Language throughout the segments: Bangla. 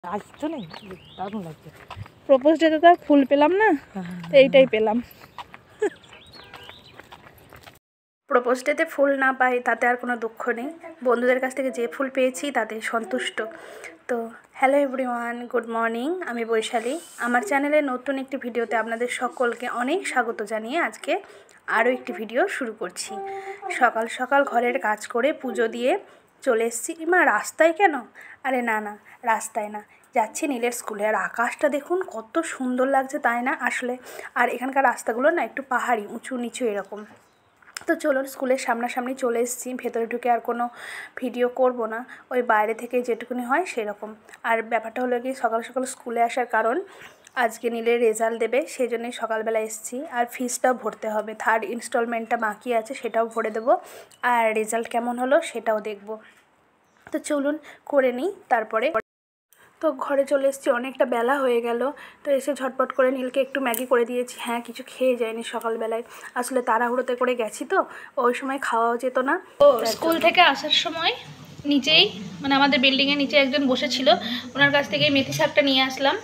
আজ তো নেই, দারুণ লাগছে। প্রপোজ ডেতে তো আর ফুল পেলাম না, এইটাই পেলাম। প্রপোজ ডেতে ফুল না পাই তাতে আর কোনো দুঃখ নেই, বন্ধুদের কাছ থেকে যে ফুল পেয়েছি তাতে সন্তুষ্ট। তো হ্যালো এভরিওয়ান, গুড মর্নিং। আমি বৈশালী। আমার চ্যানেলে নতুন একটি ভিডিওতে আপনাদের সকলকে অনেক স্বাগত জানিয়ে আজকে আরও একটি ভিডিও শুরু করছি। সকাল সকাল ঘরের কাজ করে পুজো দিয়ে চলে এসেছি। মা রাস্তায় কেন? আরে না না, রাস্তায় না, যাচ্ছি নীলের স্কুলে। আর আকাশটা দেখুন কত সুন্দর লাগছে, তাই না আসলে? আর এখানকার রাস্তাগুলো না একটু পাহাড়ি, উঁচু নিচু এরকম। তো চলুন, স্কুলের সামনাসামনি চলে এসেছি। ভেতরে ঢুকে আর কোনো ভিডিও করব না, ওই বাইরে থেকে যেটুকুনি হয় সেরকম। আর ব্যাপারটা হলো কি, সকাল সকাল স্কুলে আসার কারণ আজকে নীলের রেজাল্ট দেবে, সেই জন্যই সকালবেলা এসেছি। আর ফিসটাও ভরতে হবে, 3rd ইনস্টলমেন্টটা বাকি আছে, সেটাও ভরে দেবো। আর রেজাল্ট কেমন হলো সেটাও দেখব। তো চলুন করে নিই তারপরে। তো ঘরে চলে এসেছি, অনেকটা বেলা হয়ে গেল। তো এসে ঝটপট করে নীলকে একটু ম্যাগি করে দিয়েছি। হ্যাঁ, কিছু খেয়ে যায়নি সকালবেলায়, আসলে তাড়াহুড়োতে করে গেছি তো, ওই সময় খাওয়াও যেত না। তো স্কুল থেকে আসার সময় নিচেই, মানে আমাদের বিল্ডিংয়ের নিচে একজন বসেছিল, ওনার কাছ থেকে মেথি শাকটা নিয়ে আসলাম।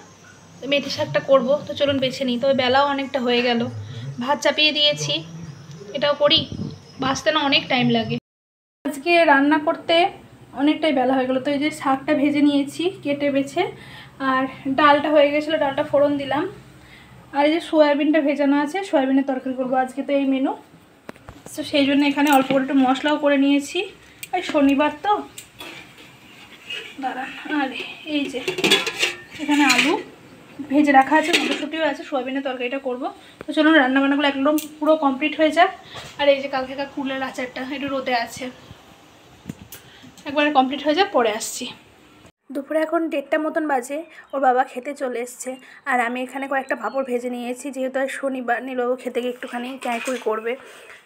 তো মেথি শাকটা করবো, তো চলুন বেছে নিই। তবে বেলাও অনেকটা হয়ে গেল। ভাত চাপিয়ে দিয়েছি, এটাও করি, বাঁচতে না অনেক টাইম লাগে। আজকে রান্না করতে অনেকটাই বেলা হয়ে গেলো। তো এই যে শাকটা ভেজে নিয়েছি কেটে বেছে, আর ডালটা হয়ে গেছিলো, ডালটা ফোড়ন দিলাম। আর এই যে সয়াবিনটা ভেজানো আছে, সয়াবিনের তরকারি করবো আজকে, তো এই মেনু। তো সেই জন্য এখানে অল্প করে একটু মশলাও করে নিয়েছি, আর শনিবার তো দাঁড়ান। আর এই যে এখানে আলু ভেজে রাখা আছে, মটরশুঁটিও আছে, সয়াবিনের তরকারিটা করব। তো চলুন রান্নাবান্নাগুলো একদম পুরো কমপ্লিট হয়ে যাক। আর এই যে কালকেকার কুলের আচারটা একটু রোদে আছে, একবারে কমপ্লিট হয়ে যাক, পরে আসছি। দুপুরে এখন 1:30 মতন বাজে, ওর বাবা খেতে চলে এসছে। আর আমি এখানে কয়েকটা পাঁপড় ভেজে নিয়েছি, যেহেতু আর শনিবার, নীলবাবু খেতে গিয়ে একটুখানি ক্যাঁকুই করবে।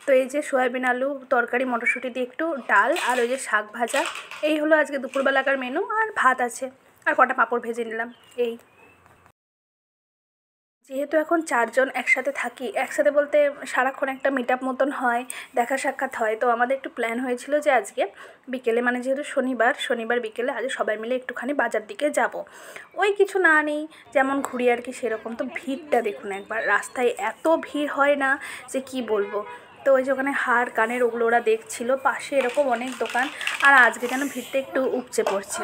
তো এই যে সয়াবিন আলু তরকারি, মটরশুঁটি দিয়ে একটু ডাল, আর ওই যে শাক ভাজা, এই হলো আজকে দুপুরবেলাকার মেনু। আর ভাত আছে, আর কটা পাঁপড় ভেজে নিলাম। এই যেহেতু এখন 4 জন একসাথে থাকি, একসাথে বলতে সারাক্ষণ একটা মিট আপ মতন হয়, দেখা সাক্ষাৎ হয়। তো আমাদের একটু প্ল্যান হয়েছিল যে আজকে বিকেলে, মানে যেহেতু শনিবার বিকেলে আজ সবাই মিলে একটুখানি বাজার দিকে যাব। ওই কিছু না নেই, যেমন ঘুরি আর কি সেরকম। তো ভিড়টা দেখুন একবার, রাস্তায় এত ভিড় হয় না যে কি বলবো। তো ওই যে ওখানে হার কানের ওগুলো ওরা দেখছিল, পাশে এরকম অনেক দোকান। আর আজকে যেন ভিড়টা একটু উপচে পড়ছে,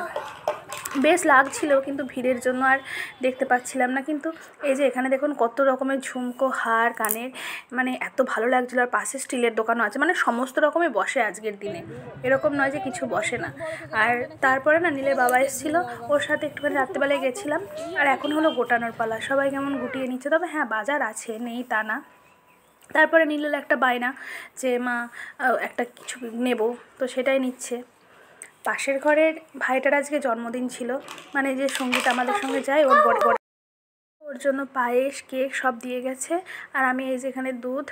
বেশ লাগছিল, কিন্তু ভিড়ের জন্য আর দেখতে পাচ্ছিলাম না। কিন্তু এই যে এখানে দেখুন কত রকমের ঝুমকো, হার কানের, মানে এত ভালো লাগছিলো। আর পাশে স্টিলের দোকানও আছে, মানে সমস্ত রকমই বসে আজকের দিনে, এরকম নয় যে কিছু বসে না। আর তারপরে না নীলের বাবা এসেছিলো, ওর সাথে একটুখানি রাত্রেবেলায় গেছিলাম। আর এখন হলো গোটানোর পালা, সবাই কেমন গুটিয়ে নিচ্ছে। তবে হ্যাঁ, বাজার আছে, নেই তা না। তারপরে নীলের একটা বায়না যে মা একটা কিছু নেব, তো সেটাই নিচ্ছে। পাশের ঘরের ভাইটার আজকে জন্মদিন ছিল, মানে যে সঙ্গীত আমাদের সঙ্গে যায়, ওর জন্য পায়েস, কেক সব দিয়ে গেছে। আর আমি এই যেখানে দুধ,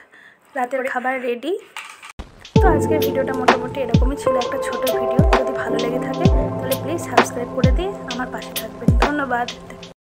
রাতের খাবার রেডি। তো আজকের ভিডিওটা মোটামুটি এরকমই ছিল, একটা ছোট ভিডিও। যদি ভালো লেগে থাকে তাহলে প্লিজ সাবস্ক্রাইব করে দিয়ে আমার পাশে থাকবেন। ধন্যবাদ।